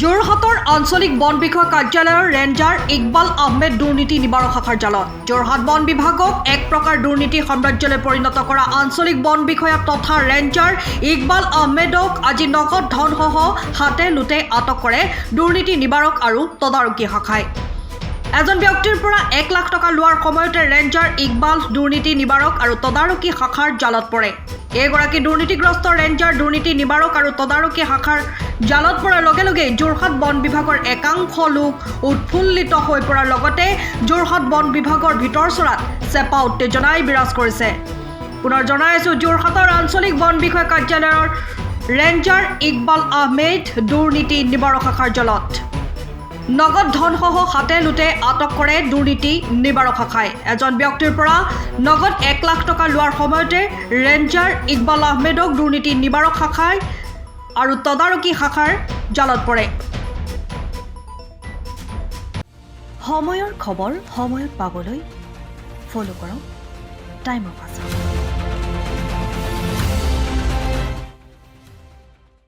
যোৰহাটৰ আঞ্চলিক বন বিষয়া কাৰ্যালয়ৰ ৰেঞ্জাৰ ইকবাল আহমেদ দুৰ্নীতি নিবাৰক শাখাৰ জালত। যোৰহাট বন বিভাগক এক প্ৰকাৰ দুৰ্নীতি সাম্ৰাজ্যলৈ পৰিণত কৰা আঞ্চলিক বন বিষয়া তথা ৰেঞ্জাৰ ইকবাল আহমেদক আজি নগদ ধনসহ হাতে লোটে আটক কৰে দুৰ্নীতি নিবাৰক আৰু তদাৰকী শাখাই। এজন ব্যক্তিৰ পৰা 1 লাখ টকা লোৱাৰ সময়তে ৰেঞ্জাৰ ইকবাল দুৰ্নীতি নিবাৰক আৰু তদাৰকী শাখাৰ জালত পৰে। এগৰাকী দুৰ্নীতিগ্ৰস্ত ৰেঞ্জাৰ দুৰ্নীতি নিবাৰক আৰু তদাৰকী শাখাৰ জালত পৰাৰ লগে লগে যোৰহাট বন বিভাগৰ একাংশ লোক উৎফুল্লিত হৈ পৰাৰ লগতে যোৰহাট বন বিভাগৰ ভিতৰ চৰাত চেপা উত্তেজনাই বিৰাজ কৰিছে। পুনৰ জনাই আছো, যোৰহাটৰ আঞ্চলিক বন বিষয়া কাৰ্যালয়ৰ ৰেঞ্জাৰ ইকবাল আহমেদ দুৰ্নীতি নিবাৰক শাখাৰ জালত। নগদ ধনসহ হাতে লোটে আটক কৰে দুৰ্নীতি নিবাৰক শাখাই। এজন ব্যক্তিৰ পৰা নগদ 1 লাখ টকা লোৱাৰ সময়তে ৰেঞ্জাৰ ইকবাল আহমেদক দুৰ্নীতি নিবাৰক শাখাই আৰু তদাৰকী শাখাৰ জালত পৰে। সময়ৰ খবৰ সময়ত পাবলৈ ফ'ল' কৰক টাইম অফ আছাম।